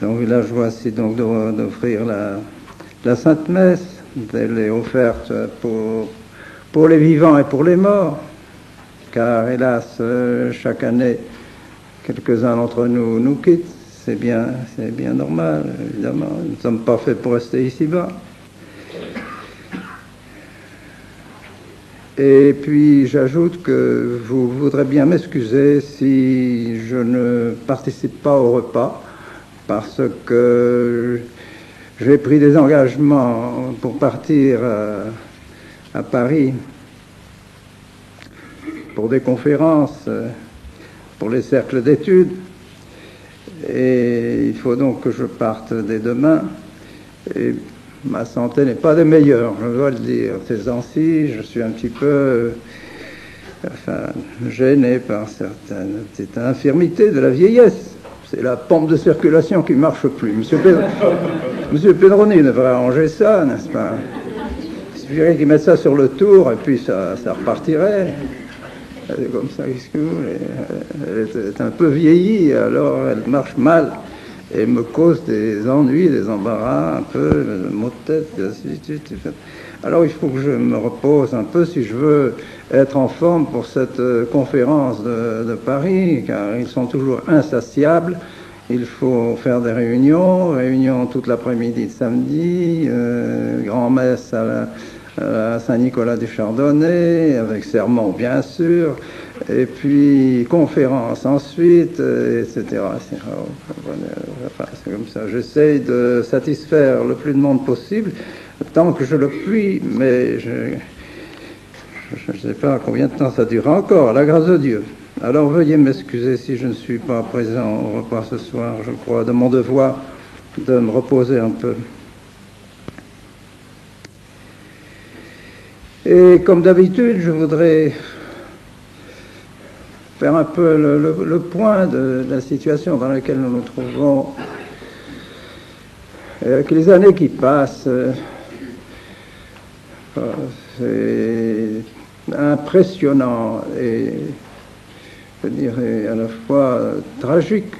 Donc la joie, c'est donc d'offrir la Sainte Messe. Elle est offerte pour les vivants et pour les morts, car hélas, chaque année, quelques-uns d'entre nous nous quittent. C'est bien normal, évidemment. Nous ne sommes pas faits pour rester ici-bas. Et puis j'ajoute que vous voudrez bien m'excuser si je ne participe pas au repas, parce que j'ai pris des engagements pour partir à Paris pour des conférences, pour les cercles d'études. Et il faut donc que je parte dès demain. Et ma santé n'est pas des meilleures, je dois le dire. Ces temps-ci, je suis un petit peu gêné par cette infirmité de la vieillesse. C'est la pompe de circulation qui ne marche plus. Monsieur Pedroni devrait arranger ça, n'est-ce pas? Il suffirait qu'il mette ça sur le tour et puis ça repartirait. Elle est comme ça, qu'est-ce que vous voulez? Elle est un peu vieillie, alors elle marche mal et me cause des ennuis, des embarras, un peu, des maux de tête, de lassitude. Alors il faut que je me repose un peu si je veux être en forme pour cette conférence de Paris, car ils sont toujours insatiables. Il faut faire des réunions toute l'après-midi de samedi, grand-messe à Saint-Nicolas du Chardonnay, avec sermon bien sûr, et puis conférence ensuite, etc. Enfin, c'est comme ça. J'essaye de satisfaire le plus de monde possible, tant que je le puis, mais je ne sais pas combien de temps ça durera encore, à la grâce de Dieu. Alors veuillez m'excuser si je ne suis pas présent au repas ce soir. Je crois de mon devoir de me reposer un peu. Et comme d'habitude, je voudrais faire un peu le point de la situation dans laquelle nous nous trouvons. Et avec les années qui passent, c'est impressionnant et, je dirais, à la fois tragique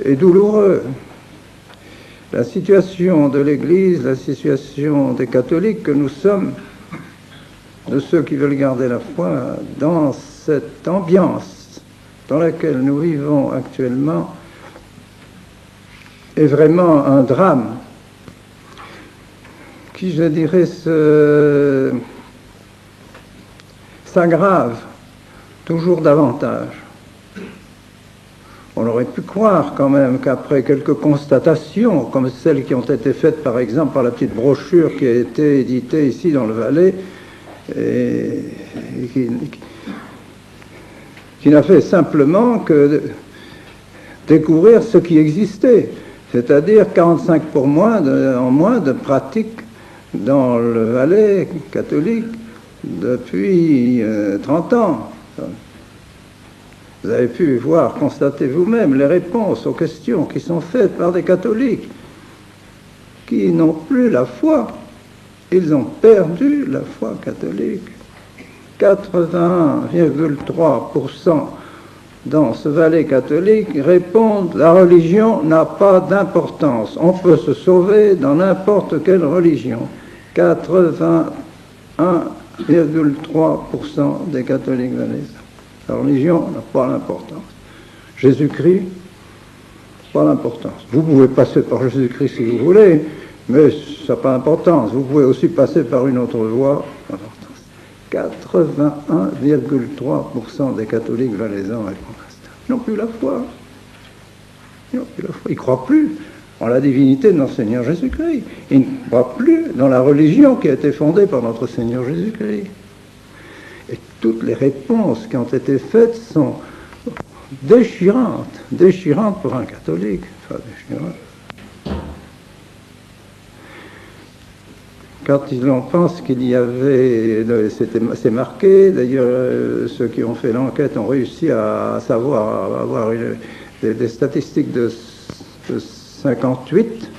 et douloureux. La situation de l'Église, la situation des catholiques que nous sommes, de ceux qui veulent garder la foi, dans cette ambiance dans laquelle nous vivons actuellement, est vraiment un drame qui, je dirais, s'aggrave toujours davantage. On aurait pu croire quand même qu'après quelques constatations, comme celles qui ont été faites par exemple par la petite brochure qui a été éditée ici dans le Valais, et qui n'a fait simplement que découvrir ce qui existait, c'est-à-dire 45 en moins de pratiques dans le Valais catholique depuis 30 ans. Vous avez pu voir, constater vous-même les réponses aux questions qui sont faites par des catholiques qui n'ont plus la foi. Ils ont perdu la foi catholique. 81,3% dans ce Valais catholique répondent « la religion n'a pas d'importance, on peut se sauver dans n'importe quelle religion ». 81,3% des catholiques valaisans. La religion n'a pas d'importance. Jésus-Christ, pas d'importance. Vous pouvez passer par Jésus-Christ si vous voulez, mais ça n'a pas d'importance. Vous pouvez aussi passer par une autre voie. 81,3% des catholiques valaisans répondent à ça. Ils n'ont plus la foi. Ils ne croient plus en la divinité de notre Seigneur Jésus-Christ. Ils ne croient plus dans la religion qui a été fondée par notre Seigneur Jésus-Christ. Et toutes les réponses qui ont été faites sont déchirantes pour un catholique. Enfin, déchirantes. Quand on pense qu'il y avait, c'est marqué, d'ailleurs ceux qui ont fait l'enquête ont réussi à savoir, à avoir des statistiques de 58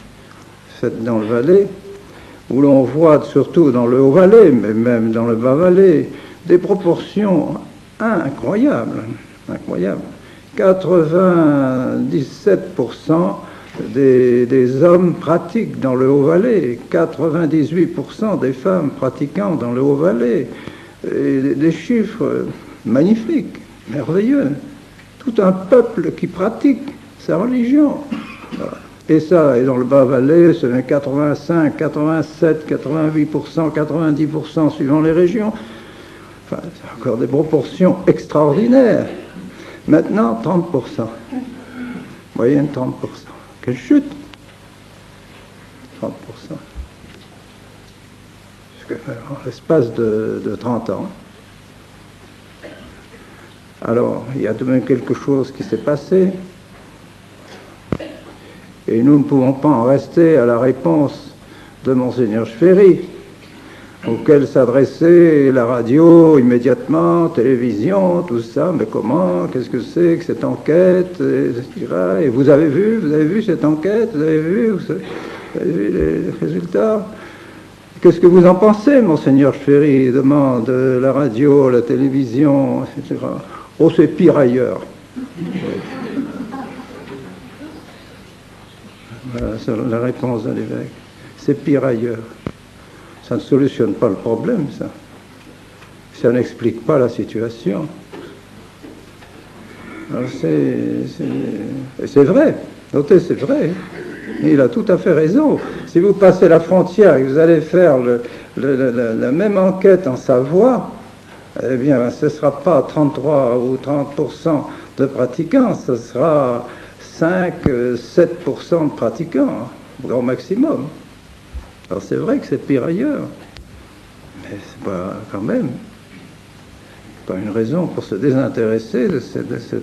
faites dans le Valais, où l'on voit surtout dans le Haut-Valais, mais même dans le Bas-Valais, des proportions incroyables. 97% des hommes pratiquent dans le Haut-Valais, 98% des femmes pratiquant dans le Haut-Valais. Des chiffres magnifiques, merveilleux. Tout un peuple qui pratique sa religion. Et ça, et dans le Bas-Valais, c'est 85, 87, 88%, 90% suivant les régions. Enfin, c'est encore des proportions extraordinaires. Maintenant, 30%. Moyenne 30%. Quelle chute! 30%. En l'espace de 30 ans. Alors, il y a tout de même quelque chose qui s'est passé. Et nous ne pouvons pas en rester à la réponse de Monseigneur Chféry, auquel s'adressait la radio immédiatement, télévision, tout ça. Mais comment? Qu'est-ce que c'est que cette enquête? Et vous avez vu cette enquête? Vous avez vu les résultats? Qu'est-ce que vous en pensez, Monseigneur Chféry? Demande la radio, la télévision, etc. Oh, c'est pire ailleurs. Voilà, c'est la réponse de l'évêque. C'est pire ailleurs. Ça ne solutionne pas le problème, ça. Ça n'explique pas la situation. C'est vrai. Notez, c'est vrai. Il a tout à fait raison. Si vous passez la frontière et que vous allez faire la même enquête en Savoie, eh bien, ce ne sera pas 33 ou 30% de pratiquants, ce sera 5-7% de pratiquants, au grand maximum. Alors c'est vrai que c'est pire ailleurs, mais c'est pas quand même pas une raison pour se désintéresser de cette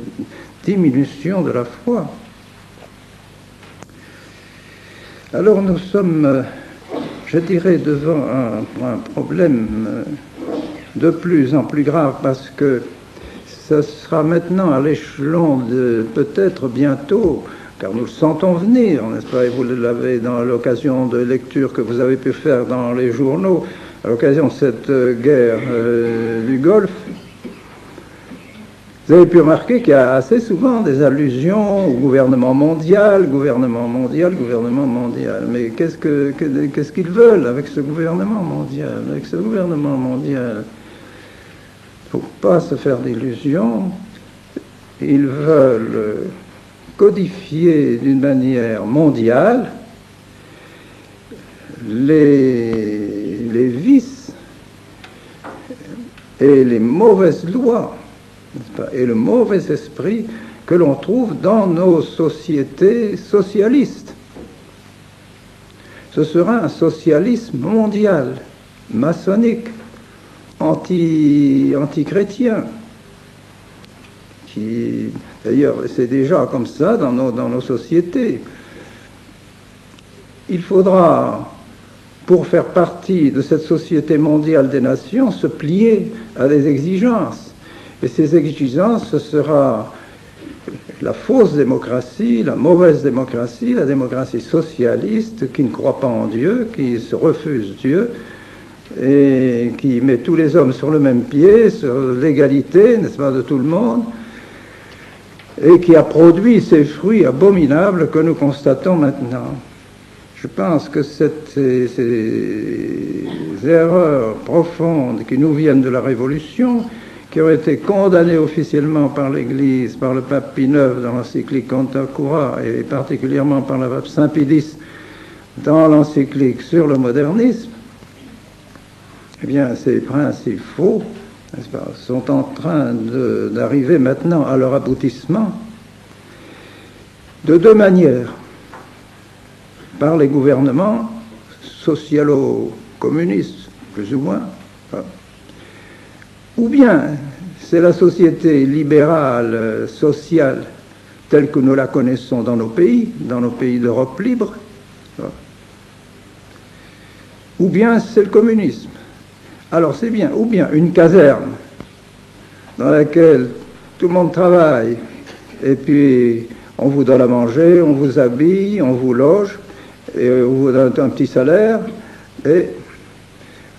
diminution de la foi. Alors nous sommes, je dirais, devant un problème de plus en plus grave, parce que ça sera maintenant à l'échelon de peut-être bientôt, car nous le sentons venir, n'est-ce pas, et vous l'avez dans l'occasion de lecture que vous avez pu faire dans les journaux, à l'occasion de cette guerre du Golfe. Vous avez pu remarquer qu'il y a assez souvent des allusions au gouvernement mondial, gouvernement mondial, gouvernement mondial. Mais qu'est-ce qu'ils veulent avec ce gouvernement mondial? Avec ce gouvernement mondial, il ne faut pas se faire d'illusions. Ils veulent codifier d'une manière mondiale les vices et les mauvaises lois, et le mauvais esprit que l'on trouve dans nos sociétés socialistes. Ce sera un socialisme mondial, maçonnique, anti-chrétien, qui, d'ailleurs, c'est déjà comme ça dans nos sociétés. Il faudra, pour faire partie de cette société mondiale des nations, se plier à des exigences. Et ces exigences, ce sera la fausse démocratie, la mauvaise démocratie, la démocratie socialiste qui ne croit pas en Dieu, qui se refuse Dieu et qui met tous les hommes sur le même pied, sur l'égalité, n'est-ce pas, de tout le monde, et qui a produit ces fruits abominables que nous constatons maintenant. Je pense que ces erreurs profondes qui nous viennent de la Révolution, qui ont été condamnées officiellement par l'Église, par le pape Pie IX dans l'encyclique Contra Cura, et particulièrement par le pape Saint Pie X dans l'encyclique sur le modernisme, eh bien, ces principes faux, n'est-ce pas, sont en train d'arriver maintenant à leur aboutissement de deux manières. Par les gouvernements socialo-communistes, plus ou moins, ou bien c'est la société libérale, sociale, telle que nous la connaissons dans nos pays d'Europe libre, ou bien c'est le communisme. Alors c'est bien, ou bien une caserne dans laquelle tout le monde travaille, et puis on vous donne à manger, on vous habille, on vous loge, et on vous donne un petit salaire, et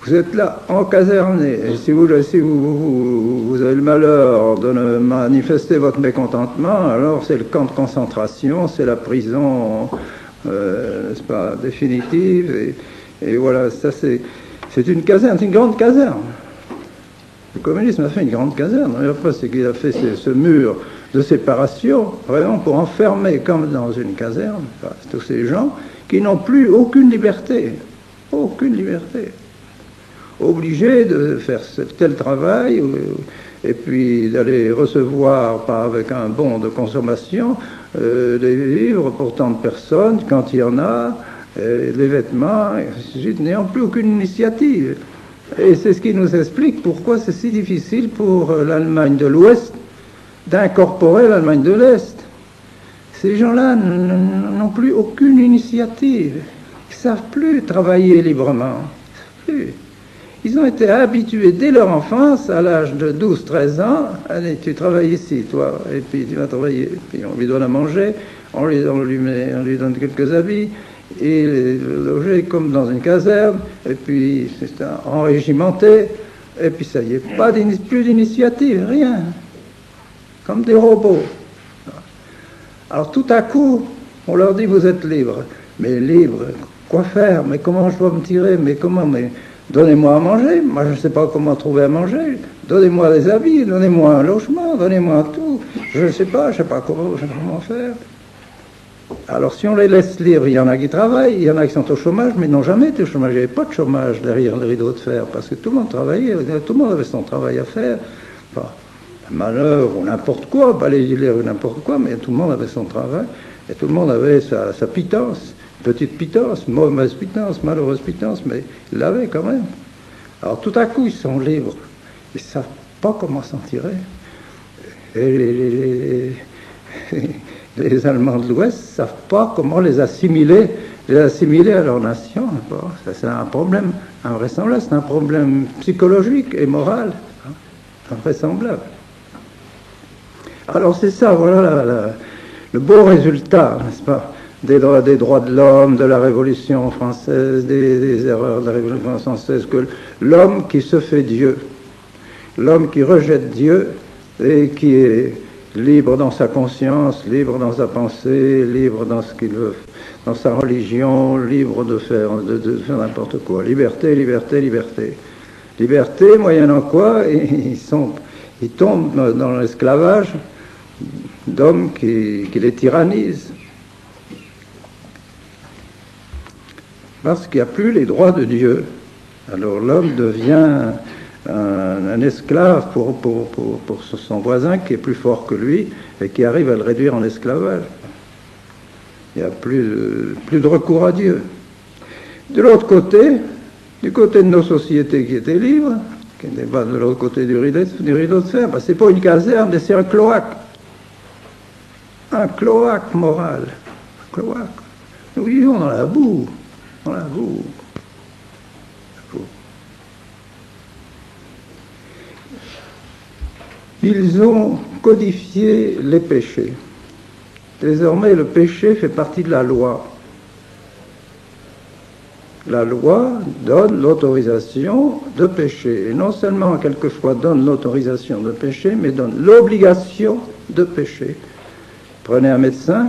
Vous êtes là, encaserné. Et si vous avez le malheur de manifester votre mécontentement, alors c'est le camp de concentration, c'est la prison, n'est-ce pas, définitive. Et voilà, ça c'est une caserne, c'est une grande caserne. Le communisme a fait une grande caserne. Et après, c'est qu'il a fait ce mur de séparation, vraiment pour enfermer, comme dans une caserne, tous ces gens qui n'ont plus aucune liberté. Aucune liberté. Obligés de faire tel travail, et puis d'aller recevoir, pas avec un bon de consommation, des vivres pour tant de personnes, quand il y en a, les vêtements, n'ayant plus aucune initiative. Et c'est ce qui nous explique pourquoi c'est si difficile pour l'Allemagne de l'Ouest d'incorporer l'Allemagne de l'Est. Ces gens-là n'ont plus aucune initiative. Ils ne savent plus travailler librement. Plus. Ils ont été habitués dès leur enfance, à l'âge de 12-13 ans, allez, tu travailles ici, toi, et puis tu vas travailler. Et puis on lui donne à manger, on lui donne quelques habits, et logé comme dans une caserne, et puis c'est enrégimenté, et puis ça y est, plus d'initiative, rien. Comme des robots. Alors tout à coup, on leur dit vous êtes libres. Mais libres, quoi faire? Mais comment je dois me tirer? Mais comment? Mais donnez-moi à manger. Moi je ne sais pas comment trouver à manger. Donnez-moi des habits, donnez-moi un logement, donnez-moi tout. Je ne sais pas comment faire. Alors si on les laisse libres, il y en a qui travaillent, il y en a qui sont au chômage, mais n'ont jamais été au chômage. Il n'y avait pas de chômage derrière le rideau de fer, parce que tout le monde travaillait, tout le monde avait son travail à faire. Enfin, malheur ou n'importe quoi, pas les gilets ou n'importe quoi, mais tout le monde avait son travail, et tout le monde avait sa pitance, petite pitance, mauvaise pitance, malheureuse pitance, mais ils l'avaient quand même. Alors tout à coup, ils sont libres, ils ne savent pas comment s'en tirer. Et les Allemands de l'Ouest ne savent pas comment les assimiler à leur nation. Ça, c'est un problème invraisemblable, c'est un problème psychologique et moral, invraisemblable. Alors c'est ça, voilà le beau résultat, n'est-ce pas, des droits de l'homme, de la Révolution française, des erreurs de la Révolution française, que l'homme qui se fait Dieu, l'homme qui rejette Dieu et qui est libre dans sa conscience, libre dans sa pensée, libre dans ce qu'il veut, dans sa religion, libre de faire n'importe quoi. Liberté, liberté, liberté. Liberté, moyennant quoi, ils tombent dans l'esclavage d'hommes qui les tyrannisent. Parce qu'il n'y a plus les droits de Dieu. Alors l'homme devient un esclave pour son voisin qui est plus fort que lui et qui arrive à le réduire en esclavage. Il n'y a plus de recours à Dieu. De l'autre côté, du côté de nos sociétés qui étaient libres, qui n'est pas de l'autre côté du rideau de fer, c'est pas une caserne, mais c'est un cloaque. Un cloaque moral. Un cloaque. Nous vivons dans la boue. Dans la boue. Ils ont codifié les péchés. Désormais, le péché fait partie de la loi. La loi donne l'autorisation de pécher. Et non seulement, quelquefois, donne l'autorisation de pécher, mais donne l'obligation de pécher. Prenez un médecin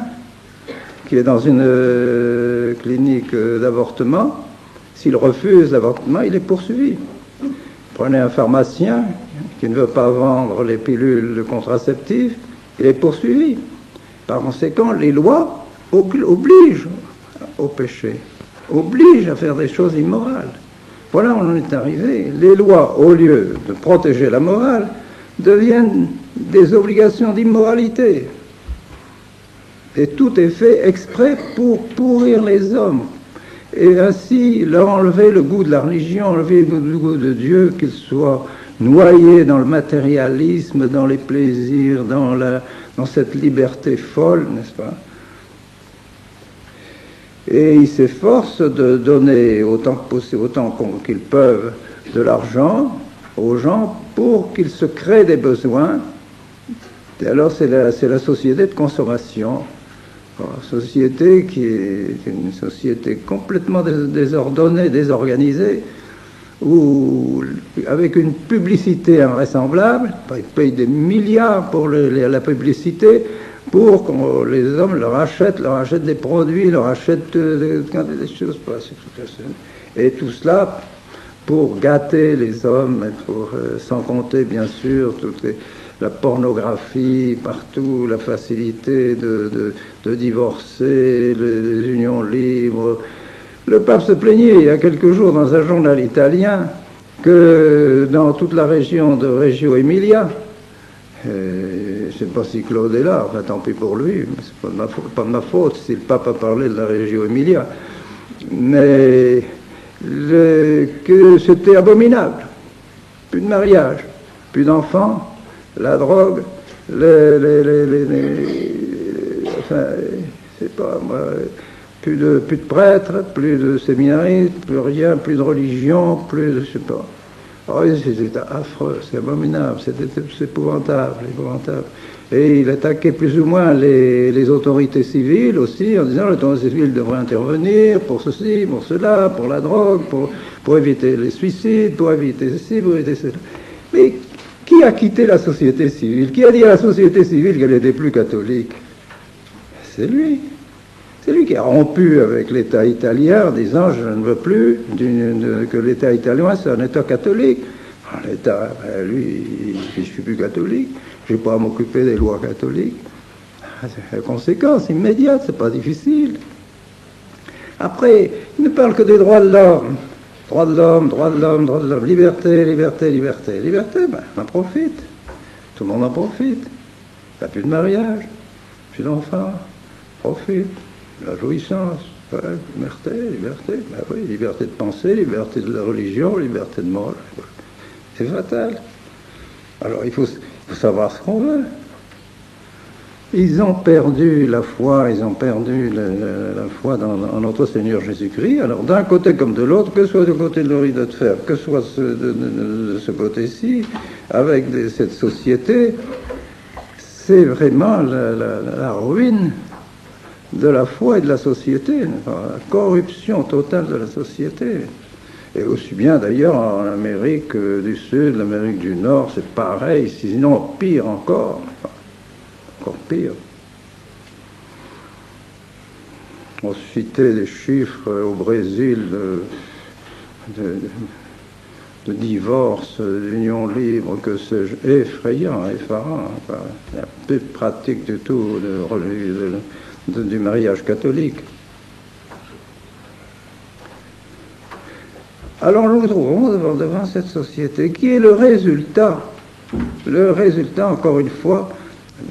qui est dans une clinique d'avortement. S'il refuse l'avortement, il est poursuivi. Prenez un pharmacien qui ne veut pas vendre les pilules contraceptives, il est poursuivi. Par conséquent, les lois obligent au péché, obligent à faire des choses immorales. Voilà où on est arrivé. Les lois, au lieu de protéger la morale, deviennent des obligations d'immoralité. Et tout est fait exprès pour pourrir les hommes. Et ainsi leur enlever le goût de la religion, enlever le goût de Dieu, qu'ils soient noyés dans le matérialisme, dans les plaisirs, dans cette liberté folle, n'est-ce pas? Et ils s'efforcent de donner autant que possible, autant qu'ils peuvent, de l'argent aux gens pour qu'ils se créent des besoins. Et alors c'est la société de consommation. Une société qui est une société complètement désordonnée, désorganisée, où, avec une publicité invraisemblable, ils payent des milliards pour la publicité, pour que les hommes leur achètent des produits, leur achètent des choses. Et tout cela pour gâter les hommes, sans compter bien sûr la pornographie partout, la facilité de divorcer, les unions libres. Le pape se plaignait il y a quelques jours dans un journal italien que dans toute la région de Reggio Emilia, je ne sais pas si Claude est là, enfin tant pis pour lui, mais c'est pas de ma faute si le pape a parlé de la Reggio Emilia, mais que c'était abominable. Plus de mariage, plus d'enfants, la drogue, enfin, c'est pas moi. Plus de prêtres, plus de séminaristes, plus rien, plus de religion, plus de, je sais pas. Oh, c'était affreux, c'est abominable, c'est épouvantable. Et il attaquait plus ou moins les autorités civiles aussi, en disant l'autorité civile devrait intervenir pour ceci, pour cela, pour la drogue, pour éviter les suicides, pour éviter ceci, pour éviter cela. Mais qui a quitté la société civile? Qui a dit à la société civile qu'elle n'était plus catholique? C'est lui. C'est lui qui a rompu avec l'État italien en disant je ne veux plus que l'État italien soit un État catholique. L'État, lui, je ne suis plus catholique, je n'ai pas à m'occuper des lois catholiques. C'est la conséquence immédiate, c'est pas difficile. Après, il ne parle que des droits de l'homme. Droits de l'homme, droits de l'homme, droits de l'homme, liberté, liberté, liberté. Liberté, ben, on en profite. Tout le monde en profite. Il n'y a plus de mariage, plus d'enfants, profite. La jouissance, ouais, liberté, ben oui, liberté de penser, liberté de la religion, liberté de morale. C'est fatal. Alors il faut savoir ce qu'on veut. Ils ont perdu la foi, ils ont perdu la foi dans notre Seigneur Jésus-Christ. Alors d'un côté comme de l'autre, que ce soit du côté de l'Orient de fer, que ce soit de ce côté-ci, avec cette société, c'est vraiment la ruine de la foi et de la société, la corruption totale de la société. Et aussi bien d'ailleurs en Amérique du Sud, l'Amérique du Nord, c'est pareil, sinon pire encore. Encore pire. On citait des chiffres au Brésil de divorce, d'union libre, que sais-je, effrayant, effarant. Enfin, il n'y a plus de pratique du tout du mariage catholique. Alors nous nous trouvons devant cette société qui est le résultat encore une fois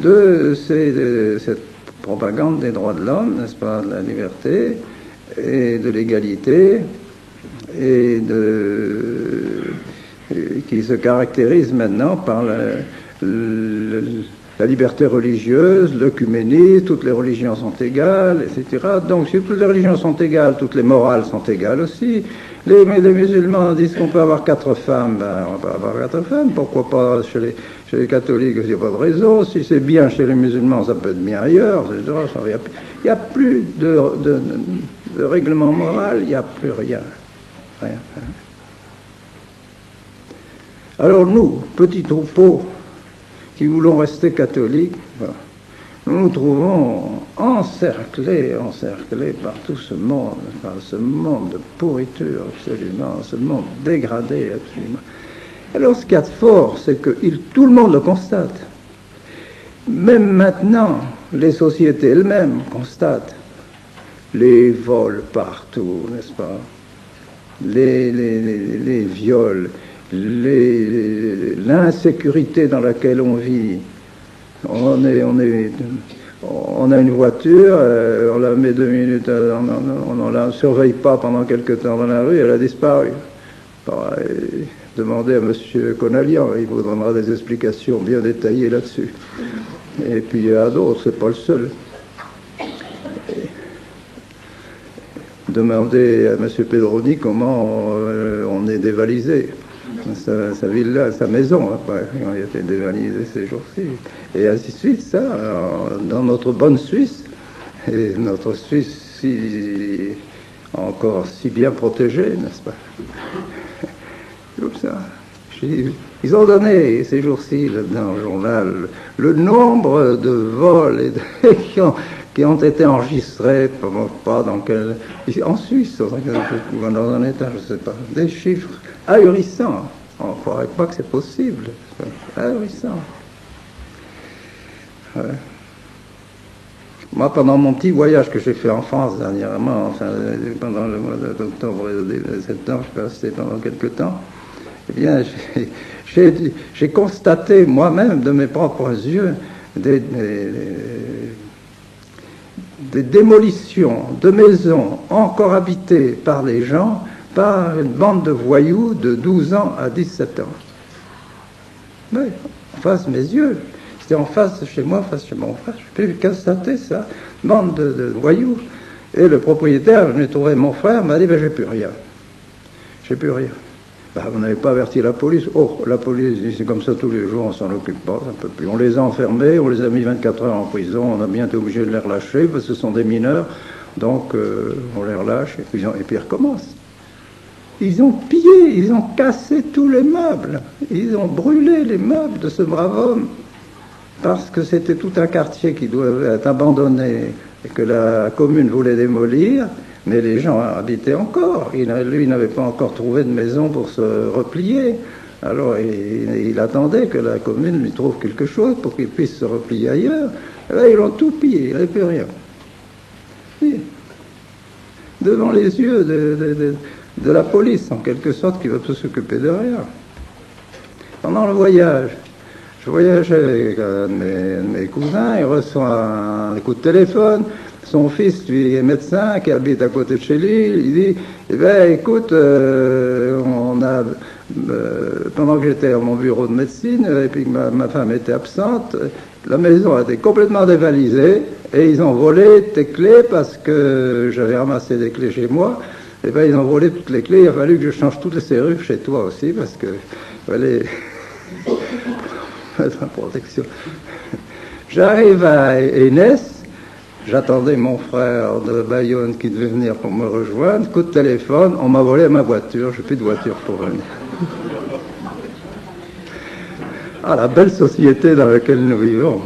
de cette propagande des droits de l'homme, n'est-ce pas, de la liberté et de l'égalité, et qui se caractérise maintenant par la liberté religieuse, l'œcuménisme, toutes les religions sont égales, etc. Donc, si toutes les religions sont égales, toutes les morales sont égales aussi. Les musulmans disent qu'on peut avoir 4 femmes, ben, on peut avoir 4 femmes, pourquoi pas chez les catholiques, il n'y a pas de raison. Si c'est bien chez les musulmans, ça peut être bien ailleurs, etc. Il n'y a plus de règlement moral, il n'y a plus rien. Alors nous, petits troupeaux, qui voulons rester catholiques, nous nous trouvons encerclés par tout ce monde de pourriture absolument, ce monde dégradé absolument. Alors ce qu'il y a de fort, c'est que tout le monde le constate. Même maintenant, les sociétés elles-mêmes constatent les vols partout, n'est-ce pas? Les viols, l'insécurité dans laquelle on vit. On a une voiture, on la met 2 minutes, on ne la surveille pas pendant quelques temps dans la rue, elle a disparu. Demandez à M. Conalian, il vous donnera des explications bien détaillées là-dessus. Et puis il y a d'autres, c'est pas le seul. Demandez à M. Pedroni comment on est dévalisé. Sa villa, sa maison, après, il a été dévalisé ces jours-ci. Et ainsi de suite, ça, dans notre bonne Suisse, et notre Suisse encore si bien protégée, n'est-ce pas? Comme ça. Ils ont donné ces jours-ci, dans le journal, le nombre de vols qui ont été enregistrés, pas dans quel, en Suisse, dans un État, je ne sais pas, des chiffres ahurissants. On ne croirait pas que c'est possible. Ahurissant. Ouais. Moi, pendant mon petit voyage que j'ai fait en France dernièrement, enfin, pendant le mois d'octobre et de septembre, je suis resté pendant quelques temps, eh bien, j'ai constaté moi-même de mes propres yeux des démolitions de maisons encore habitées par les gens, par une bande de voyous de 12 ans à 17 ans. Oui, en face de mes yeux. C'était en face de chez moi, en face de chez mon frère. J'ai pu constater ça, bande de voyous. Et le propriétaire, je l'ai trouvé, mon frère, m'a dit, ben, j'ai plus rien. J'ai plus rien. Ben, vous n'avez pas averti la police. Oh, la police, c'est comme ça tous les jours, on s'en occupe pas, un peu plus. On les a enfermés, on les a mis 24 heures en prison, on a bien été obligé de les relâcher, parce que ce sont des mineurs, donc on les relâche, et puis ils recommencent. Ils ont pillé, ils ont cassé tous les meubles, ils ont brûlé les meubles de ce brave homme, parce que c'était tout un quartier qui devait être abandonné, et que la commune voulait démolir, mais les gens habitaient encore. Lui n'avait pas encore trouvé de maison pour se replier. Alors il attendait que la commune lui trouve quelque chose pour qu'il puisse se replier ailleurs. Et là, ils l'ont tout pillé, il n'y avait plus rien. Et devant les yeux de la police, en quelque sorte, qui va tout s'occuper de rien. Pendant le voyage, je voyageais avec un de mes cousins, il reçoit un coup de téléphone. Son fils, lui, est médecin, qui habite à côté de chez lui. Il dit, eh ben, écoute, pendant que j'étais à mon bureau de médecine, et puis que ma femme était absente, la maison a été complètement dévalisée, et ils ont volé tes clés, parce que j'avais ramassé des clés chez moi. Eh ben, ils ont volé toutes les clés. Il a fallu que je change toutes les serrures chez toi aussi, parce que fallait mettre en protection. J'arrive à Énès. J'attendais mon frère de Bayonne qui devait venir pour me rejoindre. Coup de téléphone, on m'a volé ma voiture. Je n'ai plus de voiture pour venir. Ah, la belle société dans laquelle nous vivons.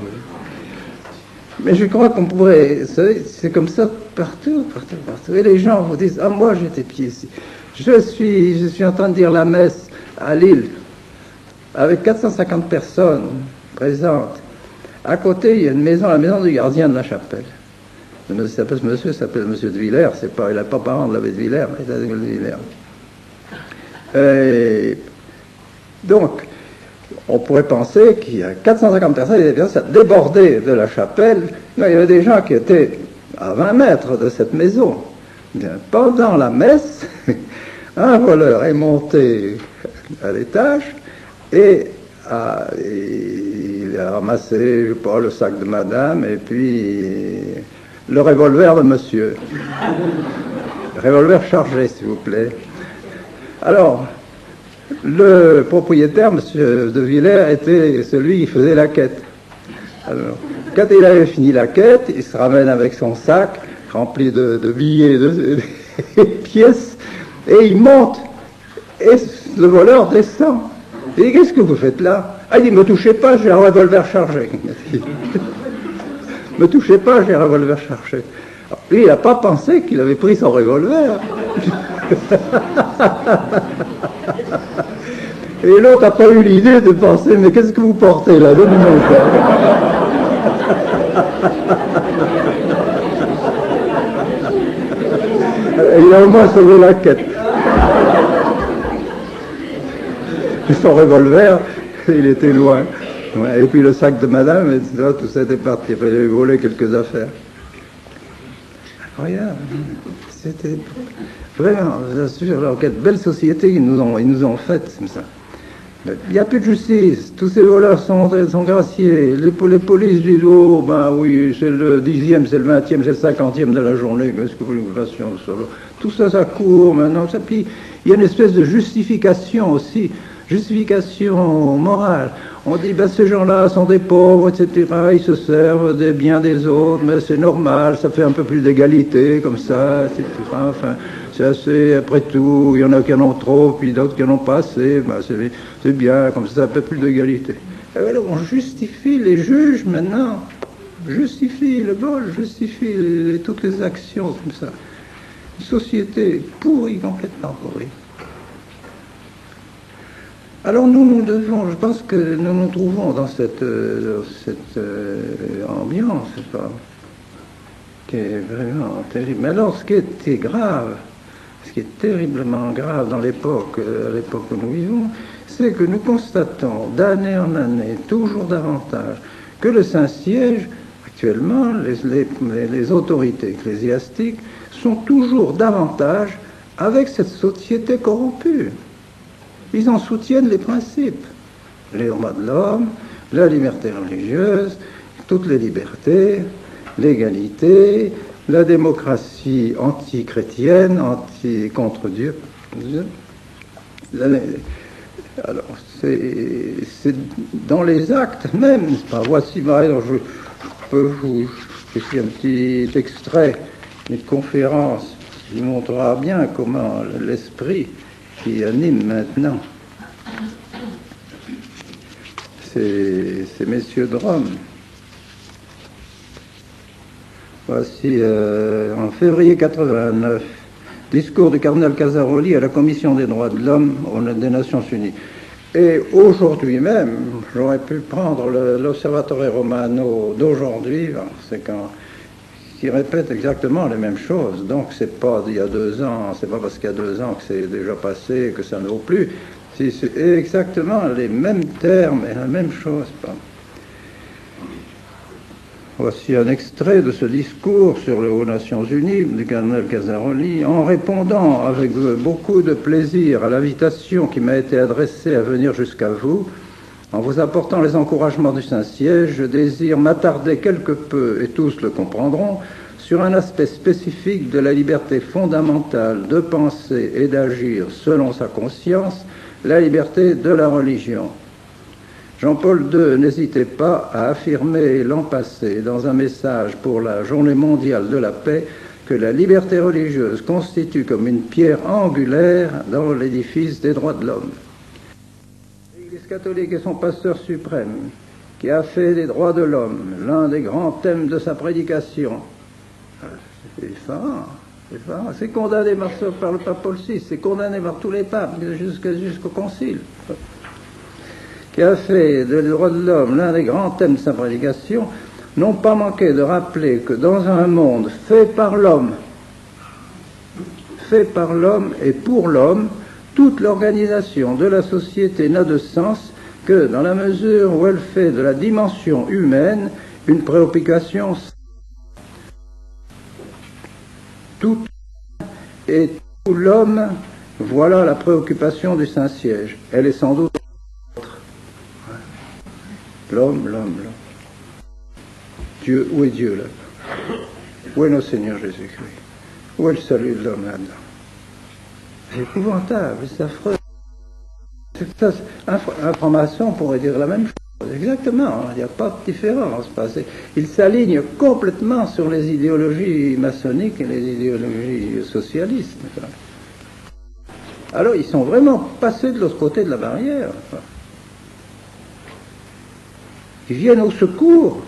Mais je crois qu'on pourrait... C'est comme ça partout. Et les gens vous disent, ah, moi j'étais pieds ici. Je suis en train de dire la messe à Lille, avec 450 personnes présentes. À côté, il y a une maison, la maison du gardien de la chapelle. Ce monsieur s'appelle Monsieur de Villers, il n'a pas parent de l'abbé de Villers, mais il a de Villers. Donc, on pourrait penser qu'il y a 450 personnes, ça débordait de la chapelle. Non, il y avait des gens qui étaient à 20 mètres de cette maison. Bien, pendant la messe, un voleur est monté à l'étage et il a ramassé, je sais pas, le sac de madame et puis le revolver de monsieur. Le revolver chargé, s'il vous plaît. Alors, le propriétaire, monsieur de Villers, était celui qui faisait la quête. Alors, quand il avait fini la quête, il se ramène avec son sac rempli de billets, de pièces, et il monte. Et le voleur descend. Il dit, qu'est-ce que vous faites là? Ah, il dit, me touchez pas, j'ai un revolver chargé. Me touchez pas, j'ai un revolver chargé. Alors, lui, il n'a pas pensé qu'il avait pris son revolver. Et l'autre n'a pas eu l'idée de penser, mais qu'est-ce que vous portez là? Donnez-moi ça. Il a au moins sauvé la quête. Son revolver, il était loin. Ouais, et puis le sac de madame, etc., tout ça était parti. Il fallait voler quelques affaires. Incroyable. C'était vraiment, je suis sûr, alors quelle belle société ils nous ont faite, comme ça. Il n'y a plus de justice, tous ces voleurs sont graciés, les polices disent, oh ben oui, c'est le 10e, c'est le 20e, c'est le 50e de la journée, qu'est-ce que vous voulez que nous fassions? Tout ça, ça court maintenant, ça, puis il y a une espèce de justification aussi, justification morale. On dit, ben ces gens-là sont des pauvres, etc., ils se servent des biens des autres, mais c'est normal, ça fait un peu plus d'égalité, comme ça, etc., enfin, c'est assez, après tout, il y en a qui en ont trop, puis d'autres qui en ont pas assez, ben c'est bien, comme ça, un peu plus d'égalité. Et alors, on justifie les juges maintenant, justifie le vol, justifie toutes les actions comme ça. Une société pourrie, complètement pourrie. Alors nous devons, je pense que nous nous trouvons dans cette ambiance, qui est vraiment terrible. Mais alors, ce qui était grave, ce qui est terriblement grave dans l'époque, à l'époque où nous vivons, c'est que nous constatons d'année en année, toujours davantage, que le Saint-Siège, actuellement, les autorités ecclésiastiques sont toujours davantage avec cette société corrompue. Ils en soutiennent les principes, les droits de l'homme, la liberté religieuse, toutes les libertés, l'égalité, la démocratie anti-chrétienne, contre Dieu. Alors, c'est dans les actes même, n'est-ce pas? Voici, alors je fais un petit extrait d'une conférence qui montrera bien comment l'esprit qui anime maintenant ces messieurs de Rome. Voici en février 89, discours du cardinal Casaroli à la Commission des droits de l'homme des Nations Unies. Et aujourd'hui même, j'aurais pu prendre l'Osservatore Romano d'aujourd'hui, c'est qui répète exactement les mêmes choses. Donc c'est pas d'il y a 2 ans, c'est pas parce qu'il y a 2 ans que c'est déjà passé, que ça ne vaut plus. C'est exactement les mêmes termes et la même chose. Voici un extrait de ce discours sur les Nations Unies du cardinal Casaroli, en répondant avec beaucoup de plaisir à l'invitation qui m'a été adressée à venir jusqu'à vous. En vous apportant les encouragements du Saint-Siège, je désire m'attarder quelque peu, et tous le comprendront, sur un aspect spécifique de la liberté fondamentale de penser et d'agir selon sa conscience, la liberté de la religion. Jean-Paul II n'hésitait pas à affirmer l'an passé, dans un message pour la Journée mondiale de la paix, que la liberté religieuse constitue comme une pierre angulaire dans l'édifice des droits de l'homme. L'Église catholique est son pasteur suprême, qui a fait des droits de l'homme l'un des grands thèmes de sa prédication. C'est effarant, c'est condamné par le pape Paul VI, c'est condamné par tous les papes jusqu'au concile. Qui a fait des droits de l'homme l'un des grands thèmes de sa prédication, n'ont pas manqué de rappeler que dans un monde fait par l'homme et pour l'homme, toute l'organisation de la société n'a de sens que dans la mesure où elle fait de la dimension humaine une préoccupation. Tout et tout l'homme, voilà la préoccupation du Saint-Siège. Elle est sans doute l'homme. Dieu, où est Dieu là? Où est notre Seigneur Jésus-Christ? Où est le salut de l'homme là-dedans? C'est épouvantable, c'est affreux. Un franc-maçon pourrait dire la même chose. Exactement, il n'y a pas de différence. Il s'aligne complètement sur les idéologies maçonniques et les idéologies socialistes. Alors, ils sont vraiment passés de l'autre côté de la barrière. Ils viennent au secours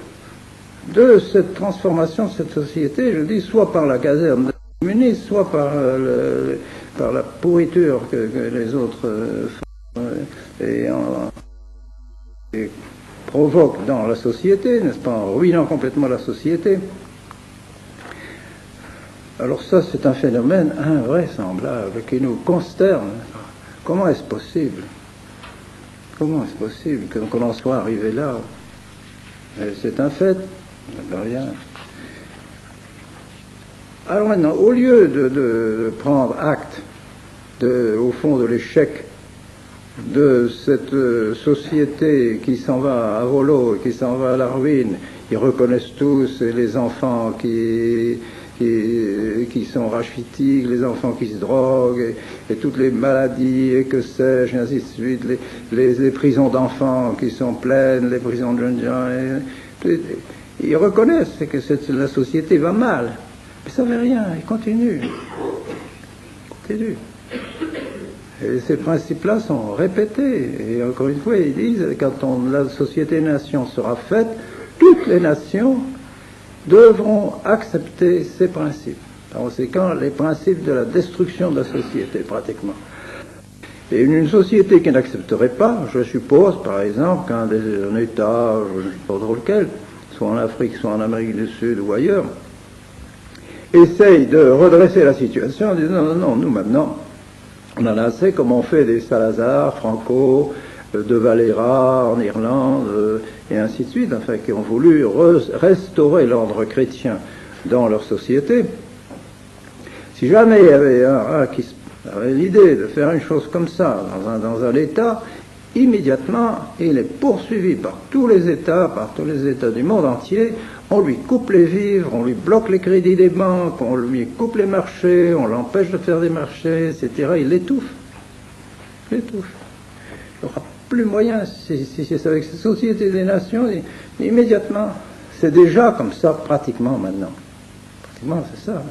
de cette transformation de cette société, je dis, soit par la caserne des communistes, soit par la pourriture que les autres font et provoquent dans la société, n'est-ce pas, en ruinant complètement la société. Alors ça, c'est un phénomène invraisemblable qui nous consterne. Comment est-ce possible? Comment est-ce possible qu'on en soit arrivé là? C'est un fait, rien. Alors maintenant, au lieu de prendre acte, au fond, de l'échec de cette société qui s'en va à volo, qui s'en va à la ruine, ils reconnaissent tous les enfants qui sont rachitiques, les enfants qui se droguent, et toutes les maladies, et que sais-je, et ainsi de suite, les prisons d'enfants qui sont pleines, les prisons de jeunes gens, ils reconnaissent que la société va mal. Mais ça ne fait rien, ils continuent. continue. Et ces principes-là sont répétés. Et encore une fois, ils disent, quand la société-nation sera faite, toutes les nations devront accepter ces principes. Par conséquent, les principes de la destruction de la société, pratiquement. Et une société qui n'accepterait pas, je suppose, par exemple, qu'un État, je ne sais pas trop lequel, soit en Afrique, soit en Amérique du Sud ou ailleurs, essaye de redresser la situation en disant non, nous maintenant, on en a assez, comme on fait des Salazar, Franco, de Valera en Irlande, et ainsi de suite, enfin, qui ont voulu restaurer l'ordre chrétien dans leur société. Si jamais il y avait un qui avait l'idée de faire une chose comme ça dans un État, immédiatement, il est poursuivi par tous les États du monde entier. On lui coupe les vivres, on lui bloque les crédits des banques, on lui coupe les marchés, on l'empêche de faire des marchés, etc. Il l'étouffe. Il l'étouffe. Il n'y aura plus moyen, si c'est avec cette société des nations, immédiatement. C'est déjà comme ça, pratiquement, maintenant. Pratiquement, c'est ça.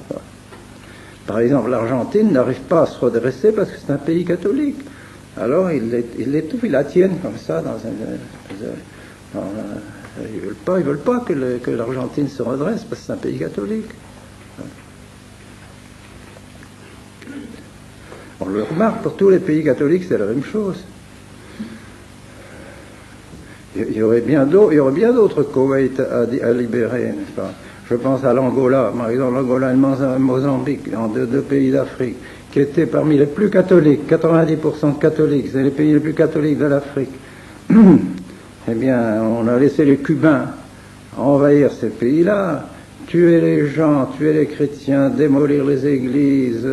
Par exemple, l'Argentine n'arrive pas à se redresser parce que c'est un pays catholique. Alors, ils l'étouffent, ils la tiennent comme ça dans un... Ils veulent pas que l'Argentine se redresse parce que c'est un pays catholique. On le remarque, pour tous les pays catholiques, c'est la même chose. Il y aurait bien d'autres Koweït à libérer, n'est-ce pas? Je pense à l'Angola, par exemple l'Angola et le Mozambique, en deux pays d'Afrique, qui étaient parmi les plus catholiques, 90% de catholiques, c'est les pays les plus catholiques de l'Afrique. Eh bien, on a laissé les Cubains envahir ces pays-là, tuer les gens, tuer les chrétiens, démolir les églises,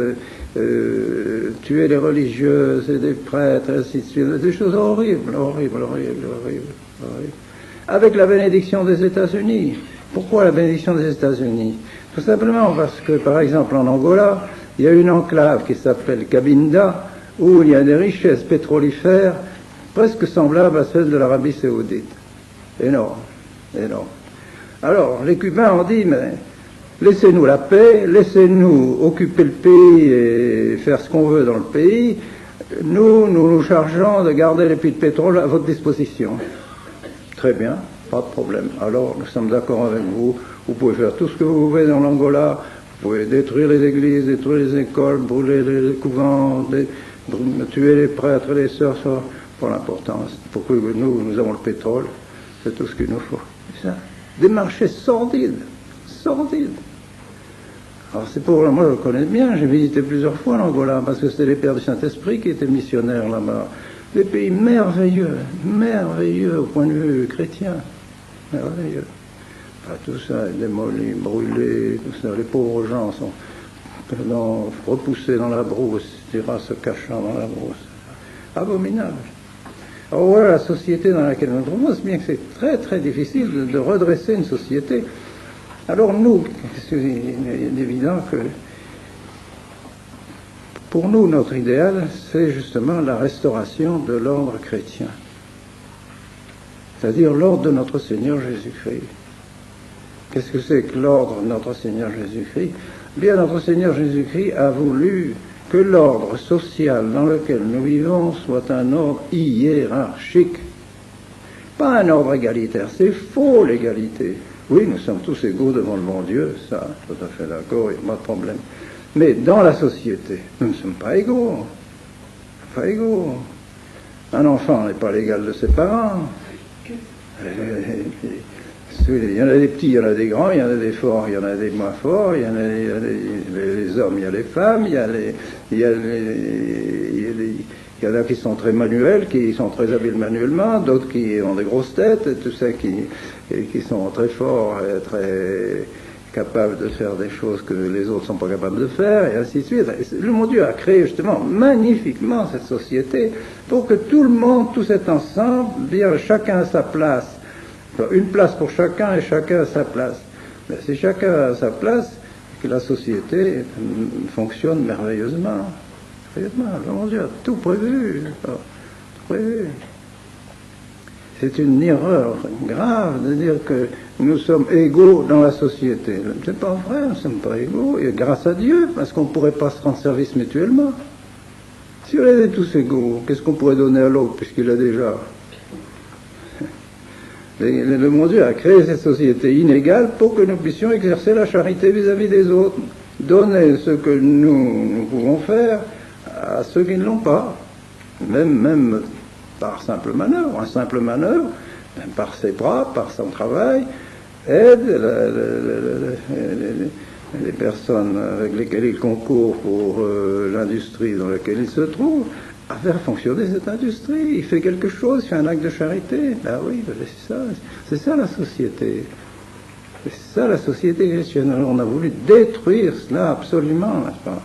tuer les religieuses et des prêtres, et ainsi de suite. Des choses horribles. Avec la bénédiction des États-Unis. Pourquoi la bénédiction des États-Unis? Tout simplement parce que, par exemple, en Angola, il y a une enclave qui s'appelle Cabinda, où il y a des richesses pétrolifères presque semblables à celles de l'Arabie Saoudite. Énorme. Alors, les Cubains ont dit, mais laissez-nous la paix, laissez-nous occuper le pays et faire ce qu'on veut dans le pays. Nous chargeons de garder les puits de pétrole à votre disposition. Très bien, pas de problème. Alors, nous sommes d'accord avec vous. Vous pouvez faire tout ce que vous voulez dans l'Angola. Vous pouvez détruire les églises, détruire les écoles, brûler les couvents, tuer les prêtres et les sœurs. Pour l'importance, pour que nous avons le pétrole, c'est tout ce qu'il nous faut. Ça. Des marchés sordides. Alors c'est pour moi je le connais bien, j'ai visité plusieurs fois l'Angola, parce que c'était les pères du Saint-Esprit qui étaient missionnaires là-bas. Des pays merveilleux au point de vue chrétien, merveilleux. Enfin, tout ça est démoli, brûlé, tout ça, les pauvres gens sont repoussés dans la brousse, se cachant dans la brousse. Abominable. Alors voilà la société dans laquelle nous nous trouvons, c'est bien que c'est très très difficile de redresser une société. Alors nous, il est évident que pour nous, notre idéal, c'est justement la restauration de l'ordre chrétien, c'est-à-dire l'ordre de notre Seigneur Jésus-Christ. Qu'est-ce que c'est que l'ordre de notre Seigneur Jésus-Christ? Bien, notre Seigneur Jésus-Christ a voulu que l'ordre social dans lequel nous vivons soit un ordre hiérarchique, pas un ordre égalitaire. C'est faux l'égalité. Oui, nous sommes tous égaux devant le bon Dieu, ça, tout à fait d'accord, il n'y a pas de problème. Mais dans la société, nous ne sommes pas égaux. Un enfant n'est pas l'égal de ses parents. Il y en a des petits, il y en a des grands, il y en a des forts, il y en a des moins forts, il y en a les hommes, il y a les femmes, il y en a qui sont très manuels, qui sont très habiles manuellement, d'autres qui ont des grosses têtes, et tout ça qui sont très forts et très capables de faire des choses que les autres ne sont pas capables de faire, et ainsi de suite. Le mon Dieu a créé justement magnifiquement cette société pour que tout le monde, tout cet ensemble, bien chacun à sa place. Une place pour chacun et chacun à sa place. Mais c'est chacun à sa place que la société fonctionne merveilleusement. Mon Dieu a tout prévu. C'est une erreur grave de dire que nous sommes égaux dans la société. C'est pas vrai, nous ne sommes pas égaux. Et grâce à Dieu, parce qu'on ne pourrait pas se rendre service mutuellement. Si on était tous égaux, qu'est-ce qu'on pourrait donner à l'autre, puisqu'il a déjà? Le bon Dieu a créé cette société inégale pour que nous puissions exercer la charité vis-à-vis des autres. Donner ce que nous pouvons faire à ceux qui ne l'ont pas. Même par simple manœuvre, même par ses bras, par son travail, aide les personnes avec lesquelles il concourt pour l'industrie dans laquelle il se trouve, à faire fonctionner cette industrie. Il fait quelque chose, il fait un acte de charité. Ben oui, c'est ça la société. C'est ça la société chrétienne. Alors on a voulu détruire cela absolument, n'est-ce pas?